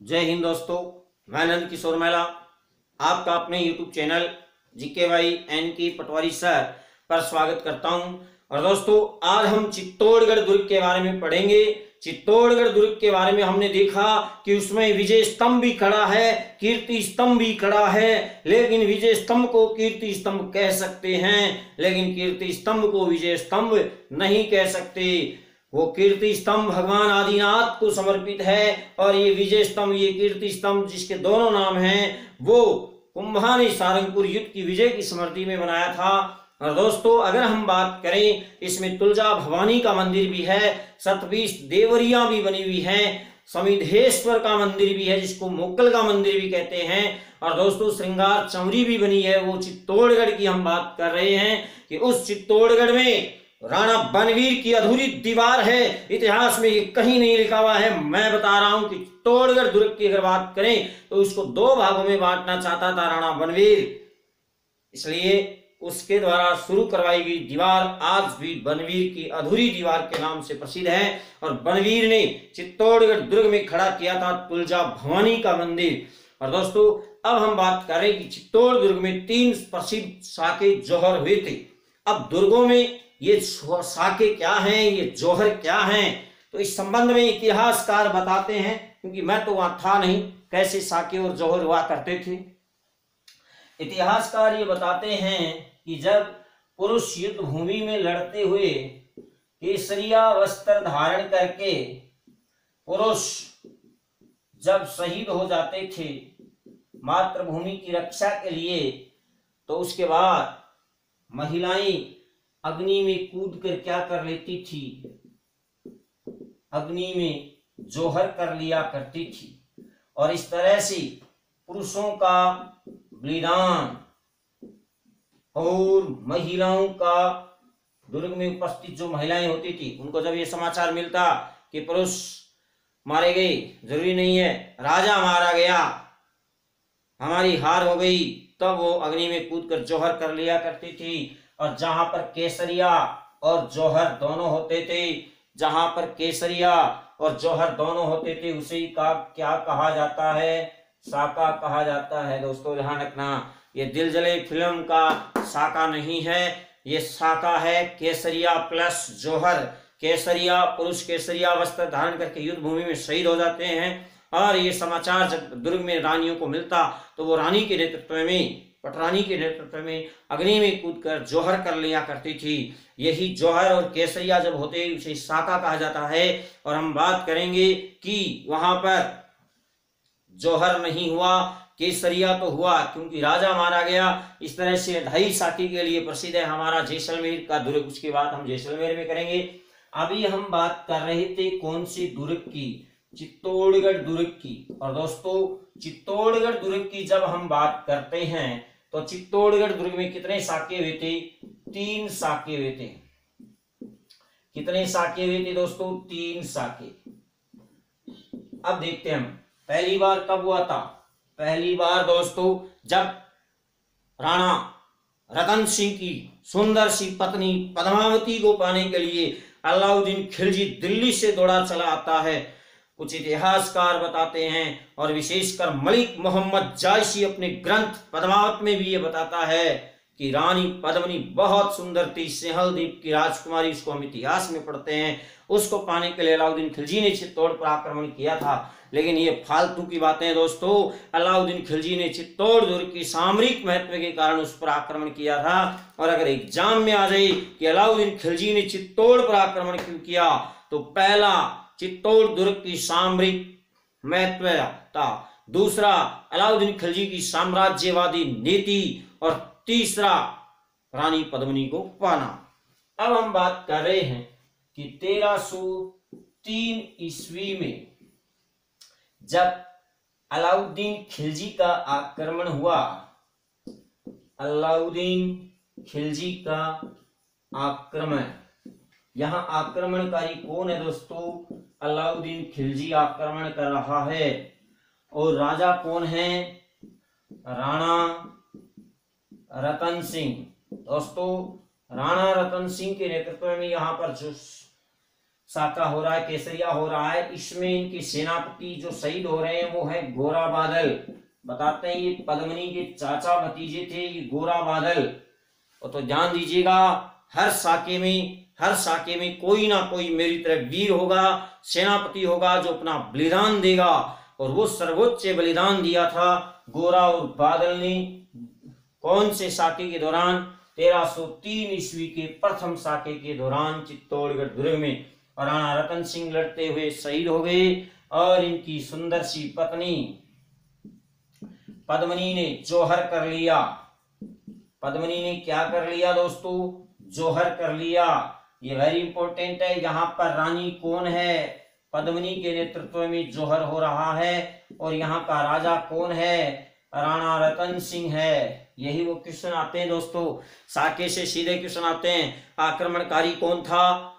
जय हिंद दोस्तों। मैं नंद किशोर महिला आपका अपने YouTube चैनल GKY एन की पटवारी सर पर स्वागत करता हूं। और दोस्तों, आज हम चित्तौड़गढ़ दुर्ग के बारे में पढ़ेंगे। चित्तौड़गढ़ दुर्ग के बारे में हमने देखा कि उसमें विजय स्तंभ भी खड़ा है, कीर्ति स्तंभ भी खड़ा है। लेकिन विजय स्तंभ को कीर्ति स्तंभ कह सकते हैं, लेकिन कीर्ति स्तंभ को विजय स्तंभ नहीं कह सकते। वो कीर्ति स्तंभ भगवान आदिनाथ को समर्पित है और ये विजय स्तंभ, ये कीर्ति स्तंभ जिसके दोनों नाम हैं, वो कुंभा ने सारंगपुर युद्ध की विजय की स्मृति में बनाया था। और दोस्तों, अगर हम बात करें, इसमें तुलजा भवानी का मंदिर भी है, सतपीठ देवरिया भी बनी हुई है, समिधेश्वर का मंदिर भी है जिसको मोकल का मंदिर भी कहते हैं। और दोस्तों, श्रृंगार चमरी भी बनी है। वो चित्तौड़गढ़ की हम बात कर रहे हैं कि उस चित्तौड़गढ़ में राणा बनवीर की अधूरी दीवार है। इतिहास में ये कहीं नहीं लिखा हुआ है। मैं बता रहा हूं कि चित्तौड़गढ़ दुर्ग की अगर बात करें तो उसको दो भागों में बांटना चाहता था राणा बनवीर, इसलिए उसके द्वारा शुरू करवाई गई दीवार आज भी बनवीर की अधूरी दीवार के नाम से प्रसिद्ध है। और बनवीर ने चित्तौड़गढ़ दुर्ग में खड़ा किया था तुलजा भवानी का मंदिर। और दोस्तों, अब हम बात करें कि चित्तौड़ दुर्ग में 3 प्रसिद्ध साके जौहर हुए थे। अब दुर्गों में ये साके क्या हैं, ये जौहर क्या हैं, तो इस संबंध में इतिहासकार बताते हैं, क्योंकि मैं तो वहां था नहीं कैसे साके और जौहर हुआ करते थे। इतिहासकार ये बताते हैं कि जब पुरुष युद्ध भूमि में लड़ते हुए केसरिया वस्त्र धारण करके पुरुष जब शहीद हो जाते थे मातृभूमि की रक्षा के लिए, तो उसके बाद महिलाएं अग्नि में कूद कर क्या कर लेती थी, अग्नि में जौहर कर लिया करती थी। और इस तरह से पुरुषों का बलिदान और महिलाओं का, दुर्ग में उपस्थित जो महिलाएं होती थी उनको जब ये समाचार मिलता कि पुरुष मारे गए, जरूरी नहीं है राजा मारा गया, हमारी हार हो गई, तब वो अग्नि में कूद कर जौहर कर लिया करती थी। और जहां पर केसरिया और जौहर दोनों होते थे, जहां पर केसरिया और जौहर दोनों होते थे, उसे का क्या कहा जाता है, साका कहा जाता है। दोस्तों ध्यान रखना, ये दिल जले फिल्म का साका नहीं है, ये साका है केसरिया प्लस जौहर। केसरिया, पुरुष केसरिया वस्त्र धारण करके युद्ध भूमि में शहीद हो जाते हैं। और ये समाचार जब दुर्ग में रानियों को मिलता तो वो रानी के नेतृत्व में, पटरानी के नेतृत्व में अग्नि में कूदकर जौहर कर लिया करती थी। यही जौहर और केसरिया जब होते उसे साका कहा जाता है। और हम बात करेंगे कि वहां पर जौहर नहीं हुआ, केसरिया तो हुआ क्योंकि राजा मारा गया। इस तरह से 2.5 साके के लिए प्रसिद्ध है हमारा जैसलमेर का दुर्ग। उसके बाद हम जैसलमेर में करेंगे। अभी हम बात कर रहे थे कौन सी दुर्ग की, चित्तौड़गढ़ दुर्ग की। और दोस्तों, चित्तौड़गढ़ दुर्ग की जब हम बात करते हैं तो चित्तौड़गढ़ दुर्ग में कितने साके हुए थे? 3 साके हुए थे। कितने साके हुए थे दोस्तों? 3 साके। अब देखते हैं हम पहली बार कब हुआ था। पहली बार दोस्तों जब राणा रतन सिंह की सुंदर सी पत्नी पद्मावती को पाने के लिए अलाउद्दीन खिलजी दिल्ली से दौड़ा चला आता है, कुछ इतिहासकार बताते हैं। और विशेषकर मलिक मोहम्मद जायसी अपने ग्रंथ पद्मावत में भी ये बताता है कि रानी पद्मिनी बहुत सुंदर थी, सिंहल द्वीप की राजकुमारी, उसको हम इतिहास में पढ़ते हैं। उसको पाने के लिए अलाउद्दीन खिलजी ने चित्तौड़ पर आक्रमण किया था। लेकिन ये फालतू की बातें दोस्तों। अलाउद्दीन खिलजी ने चित्तौड़ दुर्ग की सामरिक महत्व के कारण उस पर आक्रमण किया था। और अगर एग्जाम में आ जाए कि अलाउद्दीन खिलजी ने चित्तौड़ पर आक्रमण क्यों किया, तो पहला चित्तौड़ दुर्ग की सामरिक महत्वता, दूसरा अलाउद्दीन खिलजी की साम्राज्यवादी नीति, और तीसरा रानी पद्मिनी को पाना। अब हम बात कर रहे हैं कि 1303 ईस्वी में जब अलाउद्दीन खिलजी का आक्रमण हुआ, अलाउद्दीन खिलजी का आक्रमण, यहां आक्रमणकारी कौन है दोस्तों? अलाउद्दीन खिलजी आक्रमण कर रहा है। और राजा कौन है? राणा रतन सिंह। दोस्तों, राणा रतन सिंह के नेतृत्व में यहां पर जो साका हो रहा है, केसरिया हो रहा है, इसमें इनके सेनापति जो शहीद हो रहे हैं वो है गोरा बादल। बताते हैं ये पद्मिनी के चाचा भतीजे थे ये गोरा बादल। तो ध्यान दीजिएगा, हर साके में कोई ना कोई मेरी तरह वीर होगा, सेनापति होगा जो अपना बलिदान देगा, और वो सर्वोच्च बलिदान दिया था गोरा और बादल ने। कौन से साके के दौरान? 1303 ईस्वी के प्रथम साके के दौरान चित्तौड़गढ़ दुर्ग में। और राणा रतन सिंह लड़ते हुए शहीद हो गए, और इनकी सुंदर सी पत्नी पद्मिनी ने जौहर कर लिया। पद्मिनी ने क्या कर लिया दोस्तों? जौहर कर लिया। ये वेरी इंपॉर्टेंट है। यहाँ पर रानी कौन है? पद्मिनी के नेतृत्व में जौहर हो रहा है। और यहाँ का राजा कौन है? राणा रतन सिंह है। यही वो क्वेश्चन आते हैं दोस्तों, साके से सीधे क्वेश्चन आते हैं। आक्रमणकारी कौन था?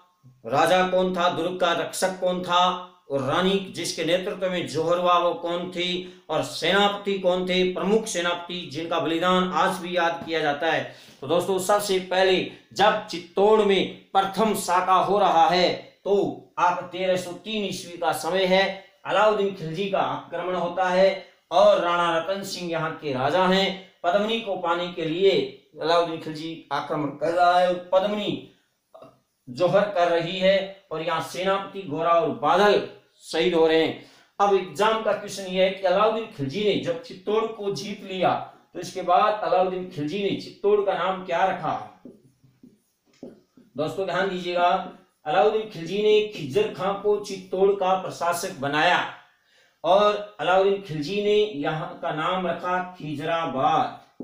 राजा कौन था? दुर्ग का रक्षक कौन था? और रानी जिसके नेतृत्व में जौहर हुआ वो कौन थी? और सेनापति कौन थे? प्रमुख सेनापति जिनका बलिदान आज भी याद किया जाता है। तो दोस्तों सबसे पहले जब चित्तौड़ में प्रथम साका हो रहा है तो आप 1303 ईस्वी का समय है। अलाउद्दीन खिलजी का आक्रमण होता है और राणा रतन सिंह यहाँ के राजा हैं। पद्मिनी को पाने के लिए अलाउद्दीन खिलजी आक्रमण कर रहा है, पद्मिनी जौहर कर रही है, और यहाँ सेनापति गोरा और बादल शहीद हो रहे हैं। अब एग्जाम का क्वेश्चन यह है कि अलाउद्दीन खिलजी ने जब चित्तौड़ को जीत लिया तो इसके बाद अलाउद्दीन खिलजी ने चित्तौड़ का नाम क्या रखा? दोस्तों ध्यान दीजिएगा, अलाउद्दीन खिलजी ने खिज्जर खां को चित्तौड़ का प्रशासक बनाया, और अलाउद्दीन खिलजी ने यहाँ का नाम रखा खिजराबाद।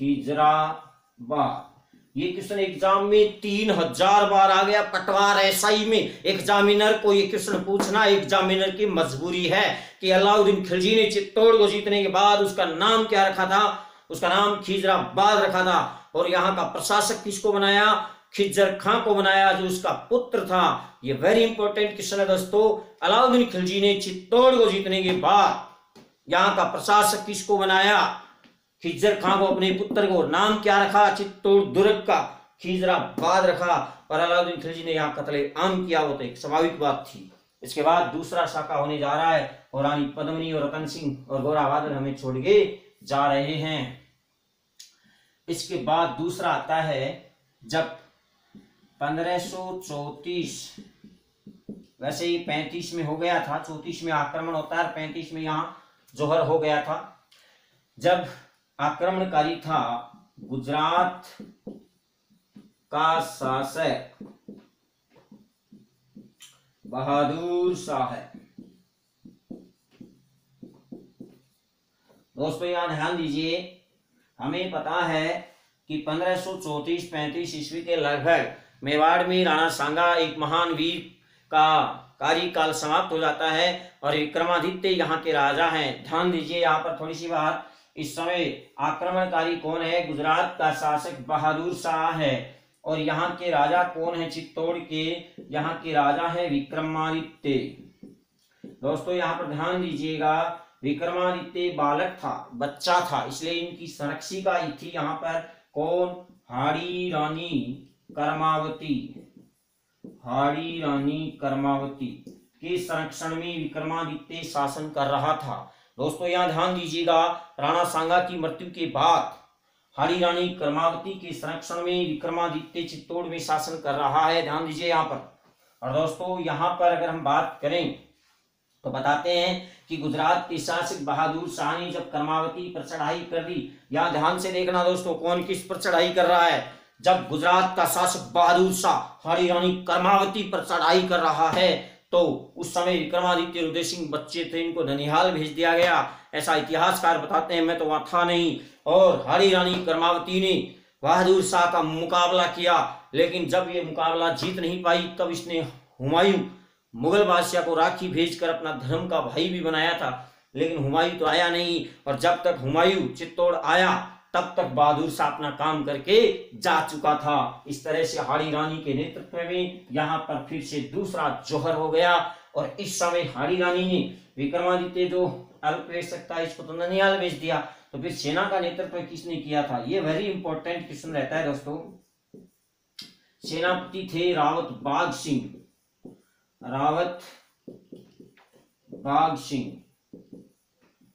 खिजराबाद ये क्वेश्चन एग्जाम में 3000 बार आ गया। पटवार एसआई में एग्जामिनर को ये क्वेश्चन पूछना एग्जामिनर की मजबूरी है कि अलाउद्दीन खिलजी ने चित्तौड़ को जीतने के बाद उसका नाम क्या रखा था? उसका नाम खिजराबाद रखा था। और यहाँ का प्रशासक किसको बनाया? खिज्जर खां को बनाया, जो उसका पुत्र था। ये वेरी इंपॉर्टेंट क्वेश्चन है दोस्तों। अलाउद्दीन खिलजी ने चित्तौड़ को जीतने के बाद यहाँ का प्रशासक किसको बनाया? खिज्जर खां को, अपने पुत्र को। नाम क्या रखा? चित्तौड़ दुर्ग का खिजराबाद रखा। और अलाउद्दीन खिलजी ने यहाँ कत्ले आम किया, वो तो एक स्वाभाविक बात थी। इसके बाद दूसरा साका होने जा रहा है, और रानी पद्मिनी और रतन सिंह और गोरा बादल हमें छोड़ के जा रहे हैं। इसके बाद दूसरा आता है जब 1534, वैसे ही 35 में हो गया था, 34 में आक्रमण होता है, 35 में यहाँ जौहर हो गया था। जब आक्रमणकारी था गुजरात का शासक बहादुर शाह। दोस्तों यहाँ ध्यान दीजिए, हमें पता है कि 1534-35 ईस्वी के लगभग मेवाड़ में राणा सांगा एक महान वीर का कार्यकाल समाप्त हो जाता है, और विक्रमादित्य यहाँ के राजा हैं। ध्यान दीजिए यहाँ पर थोड़ी सी बात, इस समय आक्रमणकारी कौन है? गुजरात का शासक बहादुर शाह है। और यहाँ के राजा कौन है? चित्तौड़ के यहाँ के राजा है विक्रमादित्य। दोस्तों यहाँ पर ध्यान दीजिएगा, विक्रमादित्य बालक था, बच्चा था, इसलिए इनकी संरक्षिका थी यहाँ पर कौन? हाड़ी रानी कर्मावती। हाड़ी रानी कर्मावती के संरक्षण में विक्रमादित्य शासन कर रहा था। दोस्तों यहाँ ध्यान दीजिएगा, राणा सांगा की मृत्यु के बाद हाड़ी रानी कर्मावती के संरक्षण में विक्रमादित्य चित्तौड़ में शासन कर रहा है। ध्यान दीजिए यहाँ पर। और दोस्तों यहाँ पर अगर हम बात करें तो बताते हैं कि गुजरात के शासक बहादुर शाह ने जब कर्मावती पर चढ़ाई कर दी, यहाँ ध्यान से देखना दोस्तों, कौन किस पर चढ़ाई कर रहा है? जब गुजरात का शासक बहादुर शाह हाड़ी रानी कर्मावती पर चढ़ाई कर रहा है तो उस समय विक्रमादित्य रुद्र सिंह बच्चे थे, इनको ननिहाल भेज दिया गया, ऐसा इतिहासकार बताते हैं, मैं तो वहां था नहीं। और हाड़ी रानी कर्मावती ने बहादुर शाह का मुकाबला किया, लेकिन जब ये मुकाबला जीत नहीं पाई तब इसने हुमायूं मुगल बादशाह को राखी भेजकर अपना धर्म का भाई भी बनाया था, लेकिन हुमायूं तो आया नहीं। और जब तक हुमायूं चित्तौड़ आया तब तक बहादुर शाह अपना काम करके जा चुका था। इस तरह से हाड़ी रानी के नेतृत्व में यहाँ पर फिर से दूसरा जौहर हो गया। और इस समय हाड़ी रानी ने विक्रमादित्य जो अल्पवेशक था इसको तो ननिहाल भेज दिया, तो फिर सेना का नेतृत्व किसने किया था? ये वेरी इंपॉर्टेंट क्वेश्चन रहता है दोस्तों। सेनापति थे रावत बाघ सिंह। रावत बाघ सिंह।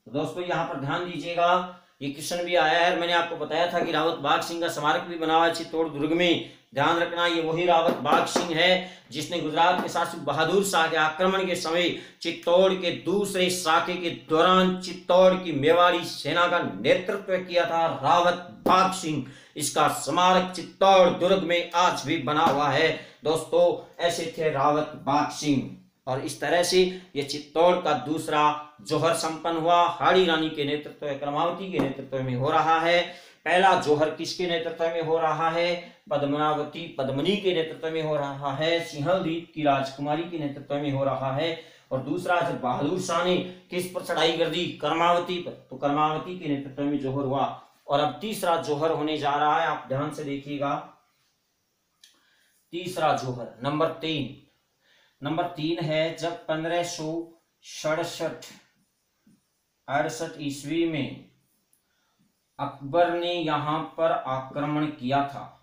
तो दोस्तों यहाँ पर ध्यान दीजिएगा, ये क्वेश्चन भी आया है। मैंने आपको बताया था कि रावत बाघ सिंह का स्मारक भी बना हुआ है चित्तौड़ दुर्ग में। ध्यान रखना, ये वही रावत बाघ सिंह है जिसने गुजरात के शासक बहादुर शाह के आक्रमण के समय चित्तौड़ के दूसरे साके के दौरान चित्तौड़ की मेवाड़ी सेना का नेतृत्व किया था। रावत बाघ सिंह, इसका स्मारक चित्तौड़ दुर्ग में आज भी बना हुआ है। दोस्तों ऐसे थे रावत बाघ सिंह। और इस तरह से ये चित्तौड़ का दूसरा जोहर संपन्न हुआ। हाड़ी रानी के नेतृत्व में, क्रमावती के नेतृत्व में हो रहा है। पहला जोहर किसके नेतृत्व में हो रहा है? पद्मावती पद्मनी के नेतृत्व में हो रहा है। सिंहलदीप की राजकुमारी के नेतृत्व में हो रहा है। और दूसरा जब बहादुर शाह ने किस पर चढ़ाई कर दी? कर्मावती पर, तो कर्मावती के नेतृत्व में जोहर हुआ। और अब तीसरा जोहर होने जा रहा है, आप ध्यान से देखिएगा। तीसरा जोहर नंबर 3 है जब 1567 ईस्वी में अकबर ने यहां पर आक्रमण किया था।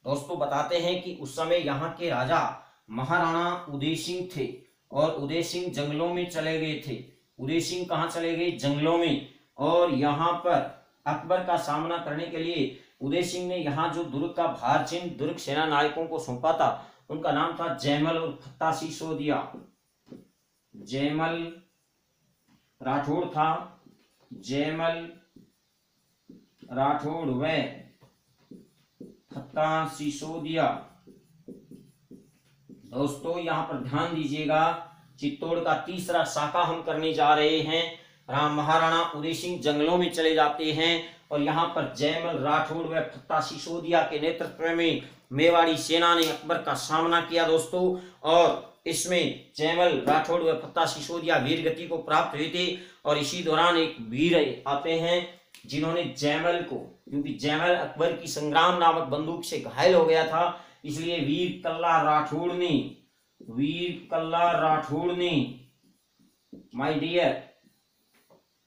दोस्तों बताते हैं कि उस समय यहाँ के राजा महाराणा उदय सिंह थे और उदय सिंह जंगलों में चले गए थे। उदय सिंह कहाँ चले गए? जंगलों में। और यहाँ पर अकबर का सामना करने के लिए उदय सिंह ने यहाँ जो दुर्ग का भार चिन्ह दुर्ग सेना नायकों को सौंपा था, उनका नाम था जयमल और फत्ता सिसोदिया। जयमल राठौड़ था, जयमल राठौड़ व फत्ता सिसोदिया। दोस्तों यहाँ पर ध्यान दीजिएगा, चित्तौड़ का तीसरा शाखा हम करने जा रहे हैं। महाराणा उदय सिंह जंगलों में चले जाते हैं और यहाँ पर जयमल राठौड़ व फत्ता सिसोदिया के नेतृत्व में मेवाड़ी सेना ने अकबर का सामना किया दोस्तों। और इसमें जयमल राठौड़ व फत्ता सिसोदिया वीर गति को प्राप्त हुए थे। और इसी दौरान एक वीर आते हैं जिन्होंने जयमल को, क्योंकि जयमल अकबर की संग्राम नामक बंदूक से घायल हो गया था, इसलिए वीर कल्ला राठौड़ ने माय डियर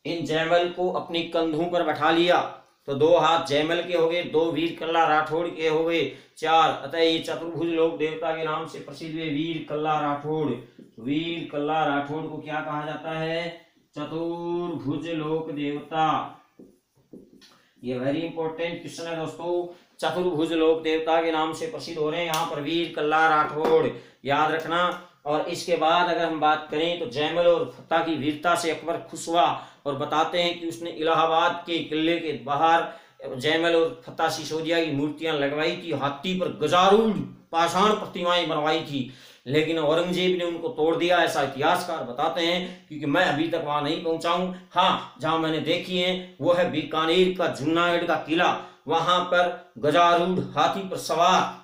इन जयमल को अपने कंधों पर बैठा लिया। तो 2 हाथ जयमल के हो गए, 2 वीर कल्ला राठौड़ के हो गए, 4। अतः ये चतुर्भुज लोक देवता के नाम से प्रसिद्ध हुए वीर कल्ला राठौड़। वीर कल्ला राठौड़ को क्या कहा जाता है? चतुर्भुज लोक देवता। ये वेरी इंपॉर्टेंट क्वेश्चन है दोस्तों। चतुर्भुज लोक देवता के नाम से प्रसिद्ध हो रहे हैं यहाँ पर वीर कल्ला राठौड़, याद रखना। और इसके बाद अगर हम बात करें तो जयमल और फत्ता की वीरता से अकबर खुश हुआ और बताते हैं कि उसने इलाहाबाद के किले के बाहर जयमल और फत्ता सिसोदिया की मूर्तियां लगवाई थी, हाथी पर गजारूढ़ पाषाण प्रतिमाएं बनवाई थी, लेकिन औरंगजेब ने उनको तोड़ दिया, ऐसा इतिहासकार बताते हैं। क्योंकि मैं अभी तक वहां नहीं पहुंचा हूं। हाँ, जहां मैंने देखी है वो है बीकानेर का जूनागढ़ का किला। वहां पर गजारूढ़ हाथी पर सवार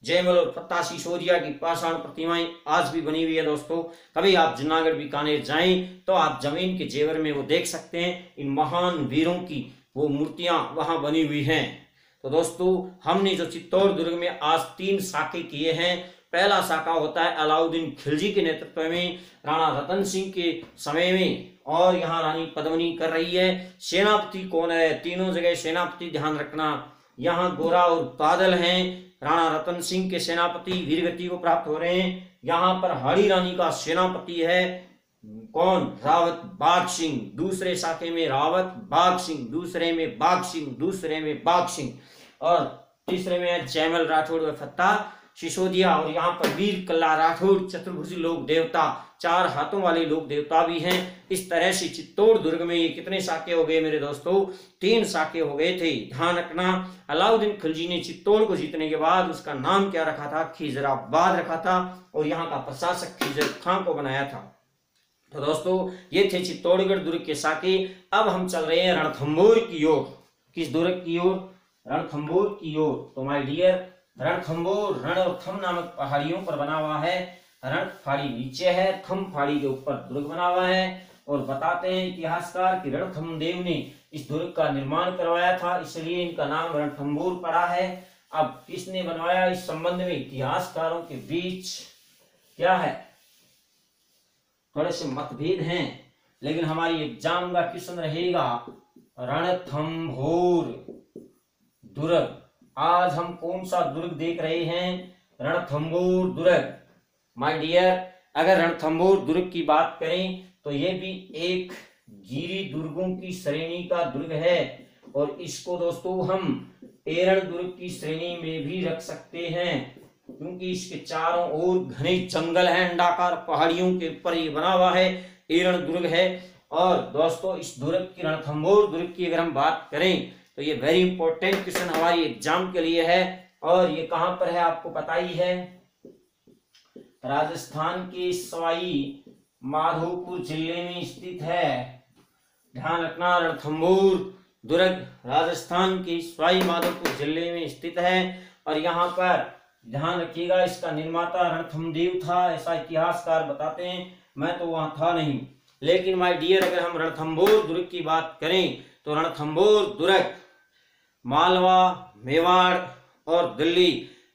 जयमल और फत्ता सिसोदिया की पाषाण प्रतिमाएं आज भी बनी हुई है दोस्तों। कभी आप जूनागढ़ बीकानेर जाएं तो आप जमीन के जेवर में वो देख सकते हैं, इन महान वीरों की वो मूर्तियां वहां बनी हुई हैं। तो दोस्तों हमने जो चित्तौड़ दुर्ग में आज 3 साके किए हैं। पहला साका होता है अलाउद्दीन खिलजी के नेतृत्व में राणा रतन सिंह के समय में, और यहाँ रानी पद्मनी कर रही है। सेनापति कौन है? तीनों जगह सेनापति ध्यान रखना। यहाँ गोरा और बादल हैं, राणा रतन सिंह के सेनापति वीरगति को प्राप्त हो रहे हैं। यहाँ पर हाड़ी रानी का सेनापति है कौन? रावत बाघ सिंह। दूसरे साके में रावत बाघ सिंह, दूसरे में बाघ सिंह, दूसरे में बाघ सिंह, और तीसरे में है जयमल राठौड़ व फत्ता सिसोदिया। और यहाँ पर वीर कल्ला राठौड़ चतुर्भुज लोक देवता, 4 हाथों वाले लोक देवता भी हैं। इस तरह से चित्तौड़ दुर्ग में ये कितने साके हो गए मेरे दोस्तों? 3 साके हो गए थे। ध्यान रखना, अलाउद्दीन खिलजी ने चित्तौड़ को जीतने के बाद उसका नाम क्या रखा था? खिजराबाद रखा था, और यहाँ का प्रशासक खिजर खां को बनाया था। तो दोस्तों ये थे चित्तौड़गढ़ दुर्ग के साके। अब हम चल रहे हैं रणथंभौर की ओर। किस दुर्ग की ओर? रणथंभौर की ओर। तो माय डियर, रणथंभौर रण और थम नामक पहाड़ियों पर बना हुआ है। रण फाड़ी नीचे है, थम फाड़ी के ऊपर दुर्ग बना हुआ है। और बताते हैं इतिहासकार कि रणथंभदेव ने इस दुर्ग का निर्माण करवाया था, इसलिए इनका नाम रणथंभौर पड़ा है। अब किसने बनवाया, इस संबंध में इतिहासकारों के बीच क्या है? थोड़े से मतभेद हैं, लेकिन हमारी एग्जाम का क्वेश्चन रहेगा रणथंभौर दुर्ग। आज हम कौन सा दुर्ग देख रहे हैं? रणथंभौर दुर्ग। माय डियर, अगर रणथंभौर दुर्ग की बात करें तो ये भी एक गिरी दुर्गों की श्रेणी का दुर्ग है और इसको दोस्तों हम एरण दुर्ग की श्रेणी में भी रख सकते हैं, क्योंकि इसके चारों ओर घने जंगल हैं, अंडाकार पहाड़ियों के ऊपर ये बना हुआ है, एरण दुर्ग है। और दोस्तों इस दुर्ग की, रणथंभौर दुर्ग की अगर हम बात करें तो ये वेरी इंपॉर्टेंट क्वेश्चन हमारी एग्जाम के लिए है। और ये कहां पर है आपको पता ही है, राजस्थान के सवाई माधोपुर जिले में स्थित है। ध्यान रखना, रणथंभौर दुर्ग राजस्थान के सवाई माधोपुर जिले में स्थित है। और यहाँ पर ध्यान रखिएगा, इसका निर्माता रणथंभदेव था, ऐसा इतिहासकार बताते हैं, मैं तो वहां था नहीं। लेकिन माय डियर, अगर हम रणथंभौर दुर्ग की बात करें तो रणथंभौर दुर्ग मालवा, मेवाड़ और दिल्ली,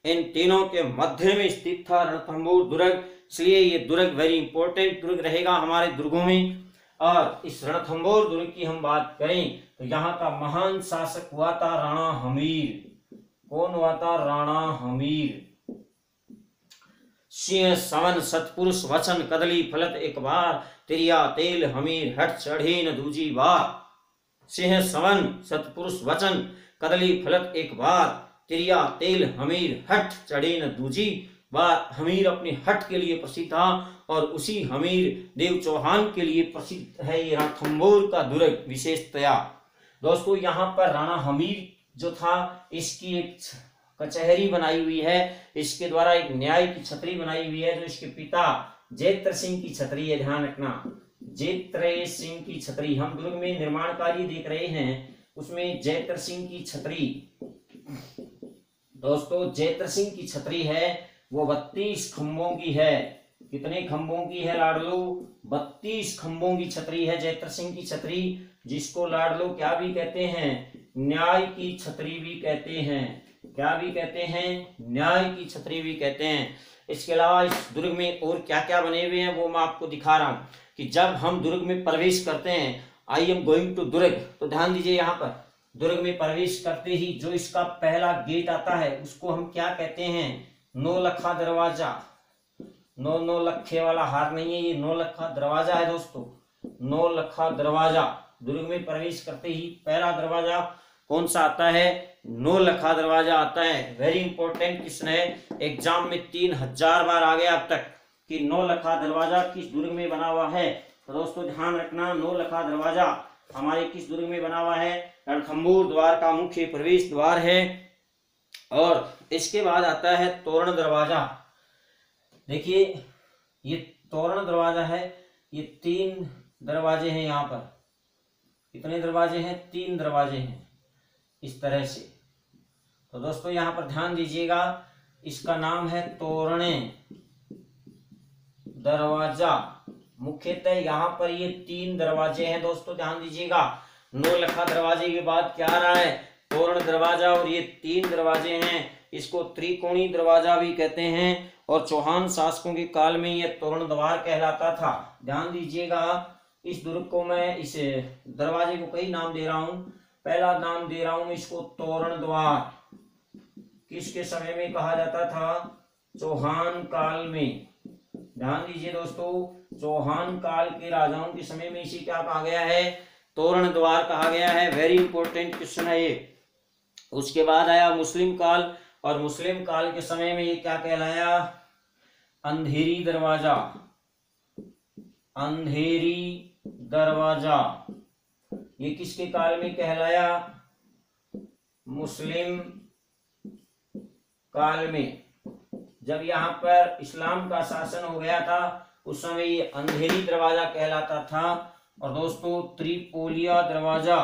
इन तीनों के मध्य में स्थित था रणथंभौर दुर्ग, इसलिए ये दुर्ग वेरी इंपॉर्टेंट दुर्ग रहेगा हमारे दुर्गों में। और इस रणथंभौर दुर्ग की हम बात करें तो यहाँ का महान शासक हुआ था राणा हमीर। कौन हुआ था? राणा हमीर। सिंह सवन सतपुरुष वचन कदली फलत एक बार, तिरिया तेल हमीर हट चढ़े न दूजी बार। सिंह सवन सतपुरुष वचन कदली फलत एक बार, तिरिया तेल हमीर हट चढ़े न दूजी बार। हमीर अपने हट के लिए प्रसिद्ध था और उसी हमीर देव चौहान के लिए प्रसिद्ध है ये रणथंभौर का दुर्ग विशेषतया। दोस्तों यहाँ पर राणा हमीर जो था, इसकी एक कचहरी बनाई हुई है, इसके द्वारा एक न्याय की छतरी बनाई हुई है, जो इसके पिता जैत्र सिंह की छतरी है। ध्यान रखना, जैत्र सिंह की छतरी, हम दुर्ग में निर्माण कार्य देख रहे हैं, उसमें जैत्र सिंह की छतरी, दोस्तों जैत्र सिंह की छतरी है, वो 32 खंभों की है। कितने खंभों की है लाडलो? 32 खंभों की छतरी है जैत्र सिंह की छतरी, जिसको लाडलो क्या भी कहते हैं? न्याय की छतरी भी कहते हैं। क्या भी कहते हैं? न्याय की छतरी भी कहते हैं। इसके अलावा इस दुर्ग में और क्या क्या बने हुए हैं वो मैं आपको दिखा रहा हूं कि जब हम दुर्ग में प्रवेश करते हैं, आई एम गोइंग टू दुर्ग, तो ध्यान दीजिए यहाँ पर दुर्ग में प्रवेश करते ही जो इसका पहला गेट आता है उसको हम क्या कहते हैं? नौलखा दरवाजा। नौ लखे वाला हार नहीं है, ये नौलखा दरवाजा है दोस्तों, नौलखा दरवाजा। दुर्ग में प्रवेश करते ही पहला दरवाजा कौन सा आता है? नौलखा दरवाजा आता है। वेरी इंपॉर्टेंट क्वेश्चन है, एग्जाम में 3000 बार आ गया अब तक कि नौलखा दरवाजा किस दुर्ग में बना हुआ है। तो दोस्तों ध्यान रखना, नौलखा दरवाजा हमारे किस दुर्ग में बना हुआ है? रणथंभौर द्वार का मुख्य प्रवेश द्वार है। और इसके बाद आता है तोरण दरवाजा। देखिए ये तोरण दरवाजा है, ये 3 दरवाजे हैं। यहाँ पर कितने दरवाजे हैं? 3 दरवाजे हैं इस तरह से। तो दोस्तों यहाँ पर ध्यान दीजिएगा, इसका नाम है तोरणे दरवाजा। मुख्यतः यहाँ पर ये 3 दरवाजे हैं दोस्तों, ध्यान दीजिएगा। नौलखा दरवाजे के बाद क्या आ रहा है? तोरण दरवाजा, और ये 3 दरवाजे हैं। इसको त्रिकोणी दरवाजा भी कहते हैं और चौहान शासकों के काल में ये तोरण द्वार कहलाता था। ध्यान दीजिएगा, इस दुर्ग को मैं, इस दरवाजे को कई नाम दे रहा हूं। पहला नाम दे रहा हूं इसको तोरण द्वार। किसके समय में कहा जाता था? चौहान काल में। ध्यान दीजिए दोस्तों, चौहान काल के राजाओं के समय में इसे क्या कहा गया है? तोरण द्वार कहा गया है। वेरी इंपॉर्टेंट क्वेश्चन है ये। उसके बाद आया मुस्लिम काल, और मुस्लिम काल के समय में ये क्या कहलाया? अंधेरी दरवाजा। अंधेरी दरवाजा ये किसके काल में कहलाया? मुस्लिम काल में। जब यहाँ पर इस्लाम का शासन हो गया था उस समय ये अंधेरी दरवाजा कहलाता था। और दोस्तों त्रिपोलिया दरवाजा,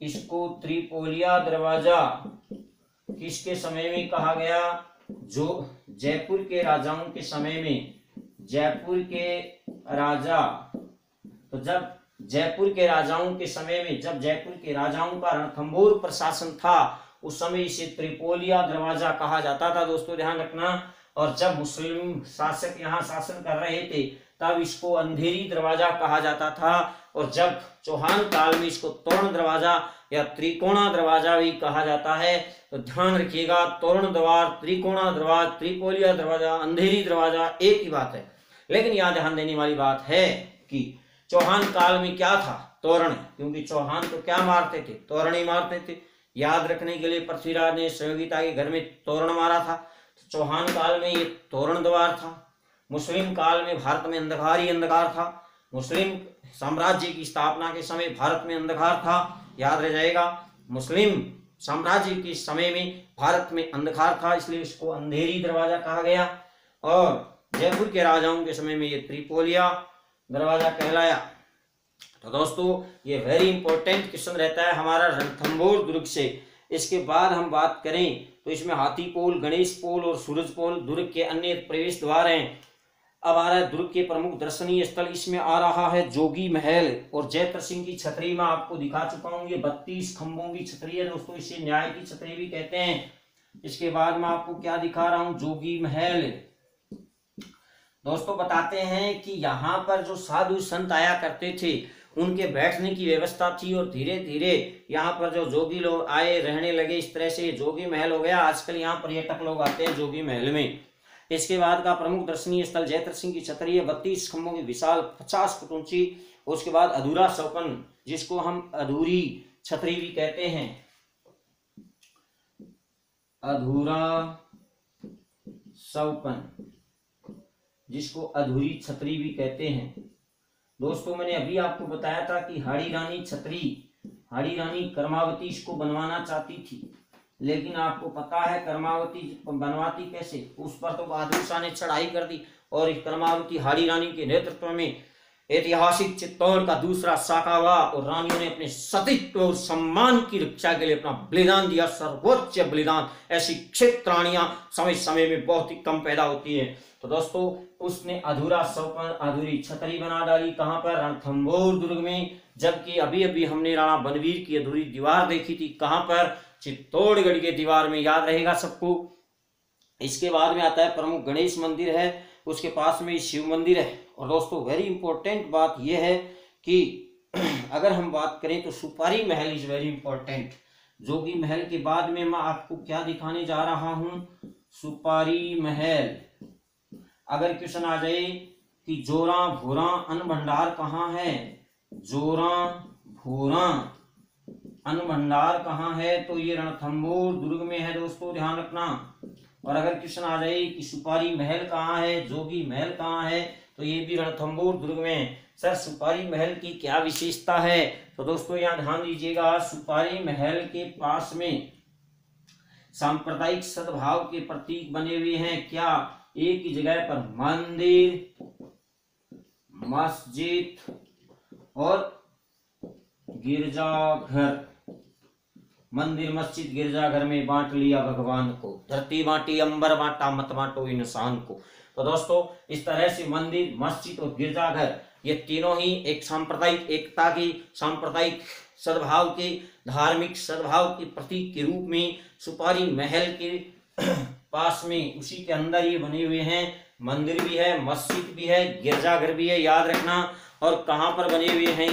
इसको त्रिपोलिया दरवाजा किसके समय में कहा गया? जो जयपुर के राजाओं के समय में। जयपुर के राजा, तो जब जयपुर के राजाओं के समय में, जब जयपुर के राजाओं का रणथंभौर प्रशासन था उस समय इसे त्रिपोलिया दरवाजा कहा जाता था दोस्तों, ध्यान रखना। और जब मुस्लिम शासक यहाँ शासन कर रहे थे तब इसको अंधेरी दरवाजा कहा जाता था। और जब चौहान काल में इसको तोरण दरवाजा या त्रिकोणा दरवाजा भी कहा जाता है। तो ध्यान रखिएगा, तोरण द्वार, त्रिकोणा दरवाजा, त्रिपोलिया दरवाजा, अंधेरी दरवाजा एक ही बात है। लेकिन यहाँ ध्यान देने वाली बात है कि चौहान काल में क्या था, तोरण, क्योंकि चौहान तो क्या मारते थे, तोरण ही मारते थे। याद रखने के लिए पृथ्वीराज ने सहयोगिता के घर में तोरण मारा था, तो चौहान काल में ये तोरण द्वार था। मुस्लिम काल में भारत में अंधकार ही अंधकार था। मुस्लिम साम्राज्य की स्थापना के समय भारत में अंधकार था, याद रह जाएगा। मुस्लिम साम्राज्य के समय में भारत में अंधकार था, इसलिए इसको अंधेरी दरवाजा कहा गया। और जयपुर के राजाओं के समय में ये त्रिपोलिया दरवाजा कहलाया। तो दोस्तों ये वेरी इंपॉर्टेंट क्वेश्चन रहता है हमारा रणथंभौर दुर्ग से। इसके बाद हम बात करें तो इसमें हाथी पोल, गणेश पोल और सूरज पोल दुर्ग के अन्य प्रवेश द्वार हैं। अब आ रहा है दुर्ग के प्रमुख दर्शनीय स्थल, इसमें आ रहा है जोगी महल और जयत्र सिंह की छतरी। मैं आपको दिखा चुका हूँ, ये 32 खंभों की छतरी है दोस्तों, इसे न्याय की छतरी भी कहते हैं। इसके बाद मैं आपको क्या दिखा रहा हूँ, जोगी महल। दोस्तों बताते हैं कि यहाँ पर जो साधु संत आया करते थे उनके बैठने की व्यवस्था थी, और धीरे धीरे यहाँ पर जो जोगी लोग आए रहने लगे, इस तरह से जोगी महल हो गया। आजकल यहाँ पर्यटक लोग आते हैं जोगी महल में। इसके बाद का प्रमुख दर्शनीय स्थल जयत्र सिंह की छतरी है, 32 खंभों की विशाल, 50 फुट ऊंची। उसके बाद अधूरा सौपन, जिसको हम अधूरी छतरी भी कहते हैं, अधूरा सौपन, जिसको अधूरी छतरी भी कहते हैं। दोस्तों मैंने अभी आपको बताया था कि हाड़ी रानी छतरी, हाड़ी रानी कर्मावती इसको बनवाना चाहती थी, लेकिन आपको पता है कर्मावती बनवाती कैसे, उस पर तो बहादुर शाह ने चढ़ाई कर दी, और इस कर्मावती हाड़ी रानी के नेतृत्व में ऐतिहासिक चित्तौड़ का दूसरा साका हुआ, और रानियों ने अपने सतीत्व और सम्मान की रक्षा के लिए अपना बलिदान दिया, सर्वोच्च बलिदान। ऐसी क्षेत्र रानियां समय समय में बहुत ही कम पैदा होती है। तो दोस्तों उसने अधूरा सौपन, अधूरी छतरी बना डाली, कहां पर, रणथंभौर दुर्ग में। जबकि अभी अभी हमने राणा बनवीर की अधूरी दीवार देखी थी, कहां पर, चित्तौड़गढ़ के दीवार में, याद रहेगा सबको। इसके बाद में आता है प्रमुख गणेश मंदिर है, उसके पास में शिव मंदिर है। और दोस्तों वेरी इंपॉर्टेंट बात यह है कि अगर हम बात करें तो सुपारी महल इज वेरी इंपॉर्टेंट। जोगी महल के बाद में मैं आपको क्या दिखाने जा रहा हूं, सुपारी महल। अगर क्वेश्चन आ जाए कि जोरा भोरा अन्न भंडार कहाँ है, जोरा भोरा अन्न भंडार कहाँ है, तो ये रणथंभौर दुर्ग में है दोस्तों, ध्यान रखना। और अगर क्वेश्चन आ जाए कि सुपारी महल कहाँ है, जोगी महल कहाँ है, तो ये भी रणथंभौर दुर्ग में। सर सुपारी महल की क्या विशेषता है, तो दोस्तों यहाँ ध्यान दीजिएगा, सुपारी महल के पास में सांप्रदायिक सद्भाव के प्रतीक बने हुए हैं। क्या, एक ही जगह पर मंदिर, मस्जिद और गिरजाघर, मंदिर मस्जिद गिरजाघर में बांट लिया भगवान को, धरती बांटी अंबर बांटा मत बांटो इंसान को। तो दोस्तों इस तरह से मंदिर, मस्जिद और गिरजाघर, ये तीनों ही एक सांप्रदायिक एकता की, सांप्रदायिक सद्भाव के, धार्मिक सद्भाव के प्रतीक के रूप में सुपारी महल के पास में, उसी के अंदर ये बने हुए हैं। मंदिर भी है, मस्जिद भी है, गिरजाघर भी है, याद रखना। और कहां पर बने हुए हैं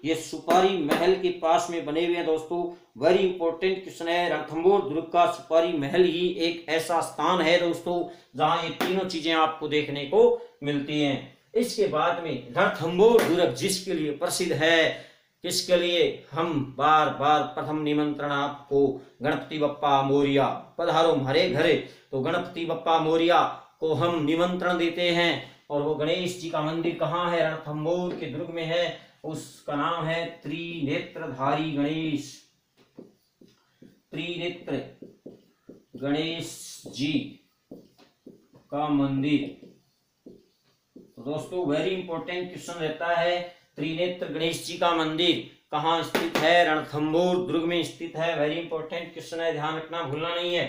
ये सुपारी महल के पास में बने हुए हैं दोस्तों। वेरी इंपॉर्टेंट क्वेश्चन है। रणथंभौर दुर्ग का सुपारी महल ही एक ऐसा स्थान है दोस्तों जहां ये तीनों चीजें आपको देखने को मिलती हैं। इसके बाद में रणथंभौर दुर्ग जिसके लिए प्रसिद्ध है, किसके लिए, हम बार बार प्रथम निमंत्रण आपको, गणपति बप्पा मोरिया पधारो हमारे घरे, तो गणपति बप्पा मोरिया को हम निमंत्रण देते हैं। और वो गणेश जी का मंदिर कहाँ है, रणथंभौर के दुर्ग में है, उसका नाम है त्रिनेत्रधारी गणेश, त्रिनेत्र गणेश जी का मंदिर। तो दोस्तों वेरी इंपॉर्टेंट क्वेश्चन रहता है, त्रिनेत्र गणेश जी का मंदिर कहाँ स्थित है, रणथंभौर दुर्ग में स्थित है। वेरी इंपॉर्टेंट क्वेश्चन है, ध्यान रखना, भूलना नहीं है।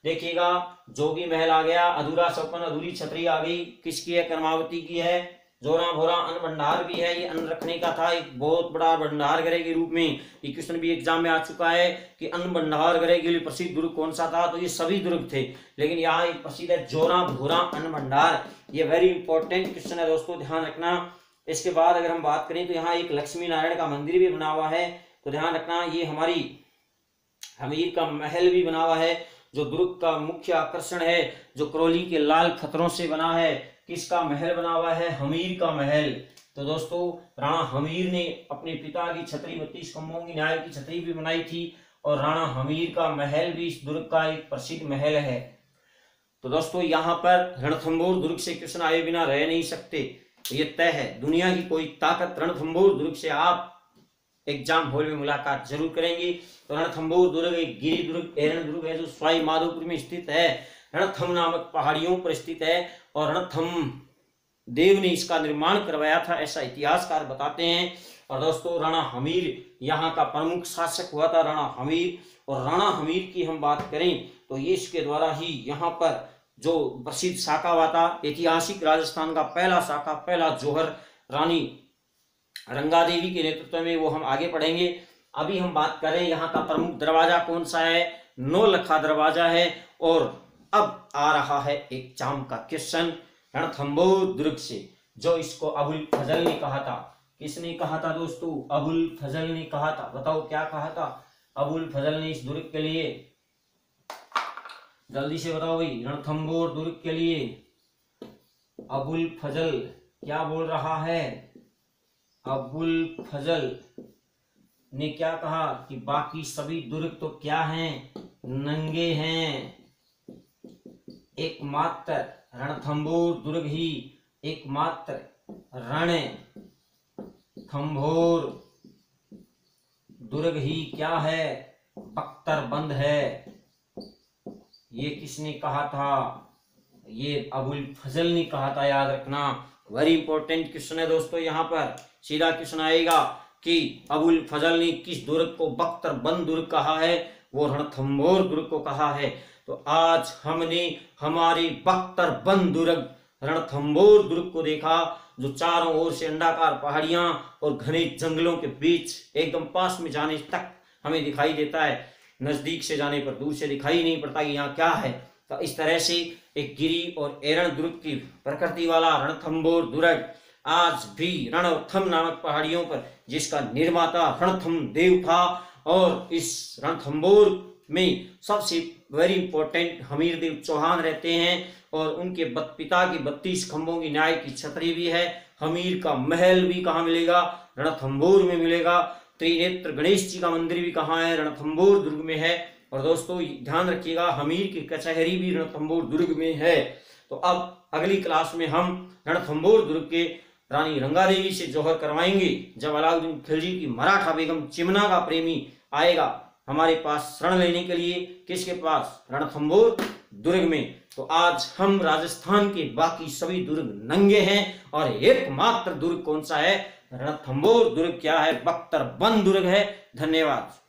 देखिएगा जोगी महल आ गया, अधूरा सौपन, अधूरी छतरी आ गई, किसकी है, कर्मावती की है। जोरा भोरा अन्न भंडार भी है, ये अन्न रखने का था, एक बहुत बड़ा भंडार गृह के रूप में। ये क्वेश्चन भी एग्जाम में आ चुका है कि अन्न भंडार गृह के लिए प्रसिद्ध दुर्ग कौन सा था, तो ये सभी दुर्ग थे, लेकिन यहाँ एक प्रसिद्ध है जोरा भोरा अन्न भंडार। ये वेरी इंपॉर्टेंट क्वेश्चन है दोस्तों, ध्यान रखना। इसके बाद अगर हम बात करें तो यहाँ एक लक्ष्मी नारायण का मंदिर भी बना हुआ है, तो ध्यान रखना। ये हमारी हमीर का महल भी बना हुआ है, जो दुर्ग का मुख्य आकर्षण है, जो करौली के लाल पत्थरों से बना है। किसका महल बना हुआ है? हमीर का महल। तो दोस्तों राणा हमीर ने अपने पिता की छतरी 32 खंभों की न्याय की छतरी भी बनाई थी और राणा हमीर का महल भी इस दुर्ग का एक प्रसिद्ध महल है। तो दोस्तों यहाँ पर रणथंभौर दुर्ग से कृष्ण आए बिना रह नहीं सकते, ये तय है। दुनिया की कोई ताकत रणथंभौर दुर्ग से आप एग्जाम हॉल में मुलाकात जरूर करेंगे। तो रणथंभौर दुर्ग एक गिरी दुर्ग, एरण दुर्ग है जो सवाई माधोपुर में स्थित है, रणथंभ नामक पहाड़ियों पर स्थित है और रणथंभ देव ने इसका निर्माण करवाया था, ऐसा इतिहासकार बताते हैं। और दोस्तों राणा हमीर यहाँ का प्रमुख शासक हुआ था, राणा हमीर। और राणा हमीर की हम बात करें तो ये इसके द्वारा ही यहाँ पर जो प्रसिद्ध शाखा हुआ था, ऐतिहासिक राजस्थान का पहला शाखा, पहला जौहर रानी रंगादेवी के नेतृत्व में, वो हम आगे पढ़ेंगे। अभी हम बात करें यहाँ का प्रमुख दरवाजा कौन सा है? नौलखा दरवाजा है। और अब आ रहा है एक चाम का क्वेश्चन रणथंभौर दुर्ग से, जो इसको अबुल फजल ने कहा था। किसने कहा था दोस्तों? अबुल फजल ने कहा था। बताओ क्या कहा था अबुल फजल ने इस दुर्ग के लिए? जल्दी से बताओ भाई, रणथंभौर दुर्ग के लिए अबुल फजल क्या बोल रहा है? अबुल फजल ने क्या कहा कि बाकी सभी दुर्ग तो क्या हैं? नंगे हैं, एकमात्र रणथंभौर दुर्ग ही, एकमात्र रणथंभौर दुर्ग ही क्या है? बख्तरबंद है। ये किसने कहा था? ये अबुल फजल ने कहा था, याद रखना। वेरी इंपॉर्टेंट क्वेश्चन है दोस्तों। यहाँ पर सीधा क्वेश्चन आएगा कि अबुल फजल ने किस दुर्ग को बख्तरबंद दुर्ग कहा है? वो रणथंभौर दुर्ग को कहा है। तो आज हमने हमारी बख्तरबंद दुर्ग रणथंभौर दुर्ग को देखा, जो चारों ओर से अंडाकार पहाड़ियां और घने जंगलों के बीच एकदम पास में जाने तक हमें दिखाई देता है, नजदीक से जाने पर दूर से दिखाई नहीं पड़ता कि यहाँ क्या है। तो इस तरह से एक गिरी और एरण दुर्ग की प्रकृति वाला रणथंभौर दुर्ग आज भी रणथंभ नामक पहाड़ियों पर, जिसका निर्माता रणथंभ देव था। और इस रणथंभौर में सबसे वेरी इंपॉर्टेंट हमीर देव चौहान रहते हैं और उनके पिता की 32 खंभों की न्याय की छतरी भी है। हमीर का महल भी कहाँ मिलेगा? रणथंभौर में मिलेगा। त्रिनेत्र गणेश जी का मंदिर भी कहाँ है? रणथंभौर दुर्ग में है। और दोस्तों ध्यान रखिएगा, हमीर की कचहरी भी रणथंभौर दुर्ग में है। तो अब अगली क्लास में हम रणथंभौर दुर्ग के रानी रंगादेवी से जौहर करवाएंगे, जब अलाउद्दीन खिलजी की मराठा बेगम चिमना का प्रेमी आएगा हमारे पास शरण लेने के लिए। किसके पास? रणथंभौर दुर्ग में। तो आज हम राजस्थान के बाकी सभी दुर्ग नंगे हैं और एकमात्र दुर्ग कौन सा है? रणथंभौर दुर्ग क्या है? बख्तरबंद दुर्ग है। धन्यवाद।